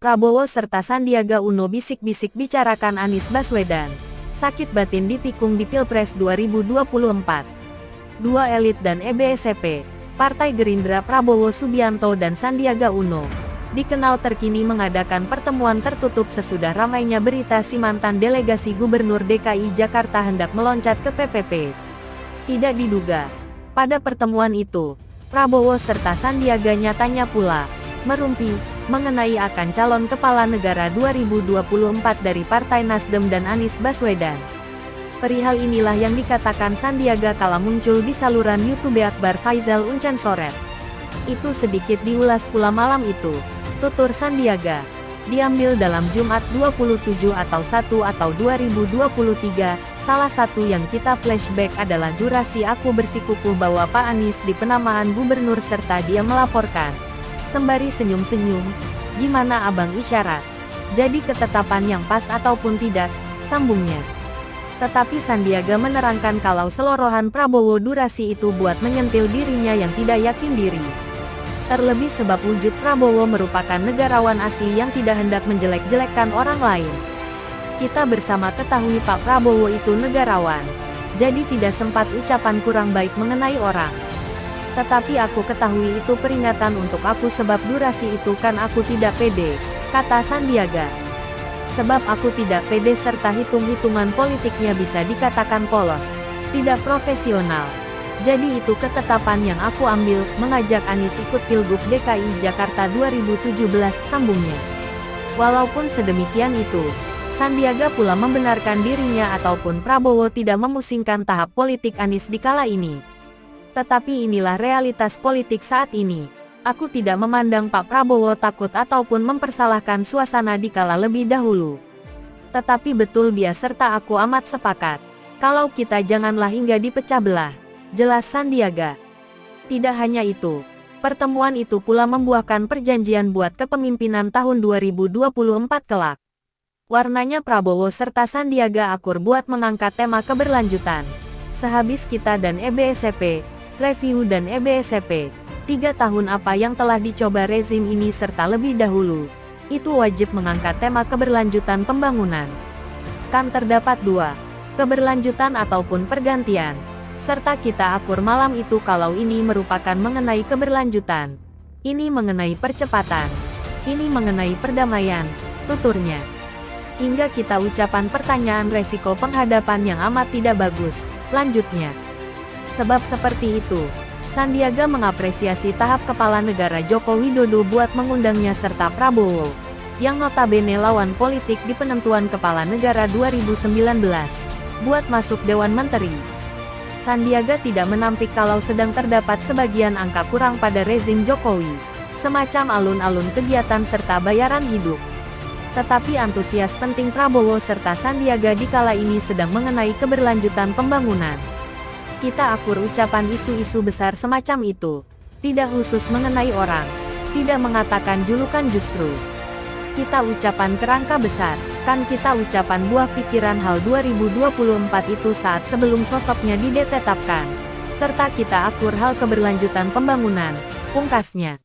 Prabowo serta Sandiaga Uno bisik-bisik bicarakan Anies Baswedan. Sakit batin ditikung di Pilpres 2024. Dua elit dan EBSP, Partai Gerindra Prabowo Subianto dan Sandiaga Uno, dikenal terkini mengadakan pertemuan tertutup sesudah ramainya berita si mantan delegasi Gubernur DKI Jakarta hendak meloncat ke PPP. Tidak diduga, pada pertemuan itu, Prabowo serta Sandiaga nyatanya pula merumpi mengenai akan calon kepala negara 2024 dari Partai Nasdem dan Anies Baswedan. Perihal inilah yang dikatakan Sandiaga kala muncul di saluran YouTube Akbar Faisal Uncen Soret. Itu sedikit diulas pula malam itu, tutur Sandiaga. Diambil dalam Jumat 27 atau 2023, salah satu yang kita flashback adalah durasi aku bersikukuh bahwa Pak Anies di penamaan gubernur serta dia melaporkan. Sembari senyum-senyum, gimana abang isyarat? Jadi ketetapan yang pas ataupun tidak, sambungnya. Tetapi Sandiaga menerangkan kalau selorohan Prabowo durasi itu buat menyentil dirinya yang tidak yakin diri. Terlebih sebab wujud Prabowo merupakan negarawan asli yang tidak hendak menjelek-jelekkan orang lain. Kita bersama ketahui Pak Prabowo itu negarawan, jadi tidak sempat ucapan kurang baik mengenai orang. Tetapi aku ketahui itu peringatan untuk aku sebab durasi itu kan aku tidak pede, kata Sandiaga. Sebab aku tidak pede serta hitung-hitungan politiknya bisa dikatakan polos, tidak profesional. Jadi itu ketetapan yang aku ambil, mengajak Anies ikut Pilgub DKI Jakarta 2017, sambungnya. Walaupun sedemikian itu, Sandiaga pula membenarkan dirinya ataupun Prabowo tidak memusingkan tahap politik Anies di kala ini. Tetapi inilah realitas politik saat ini. Aku tidak memandang Pak Prabowo takut ataupun mempersalahkan suasana di kala lebih dahulu. Tetapi betul dia serta aku amat sepakat, kalau kita janganlah hingga dipecah belah, jelas Sandiaga. Tidak hanya itu, pertemuan itu pula membuahkan perjanjian buat kepemimpinan tahun 2024 kelak. Warnanya Prabowo serta Sandiaga akur buat mengangkat tema keberlanjutan. Sehabis kita dan EBSP, review dan EBSP, 3 tahun apa yang telah dicoba rezim ini serta lebih dahulu, itu wajib mengangkat tema keberlanjutan pembangunan. Kan terdapat 2, keberlanjutan ataupun pergantian, serta kita akur malam itu kalau ini merupakan mengenai keberlanjutan, ini mengenai percepatan, ini mengenai perdamaian, tuturnya. Hingga kita ucapan pertanyaan resiko penghadapan yang amat tidak bagus, lanjutnya. Sebab seperti itu, Sandiaga mengapresiasi tahap kepala negara Joko Widodo buat mengundangnya serta Prabowo, yang notabene lawan politik di penentuan kepala negara 2019, buat masuk Dewan Menteri. Sandiaga tidak menampik kalau sedang terdapat sebagian angka kurang pada rezim Jokowi, semacam alun-alun kegiatan serta bayaran hidup. Tetapi antusias penting Prabowo serta Sandiaga di kala ini sedang mengenai keberlanjutan pembangunan. Kita akur ucapan isu-isu besar semacam itu, tidak khusus mengenai orang, tidak mengatakan julukan justru. Kita ucapan kerangka besar, kan kita ucapan buah pikiran hal 2024 itu saat sebelum sosoknya ditetapkan, serta kita akur hal keberlanjutan pembangunan, pungkasnya.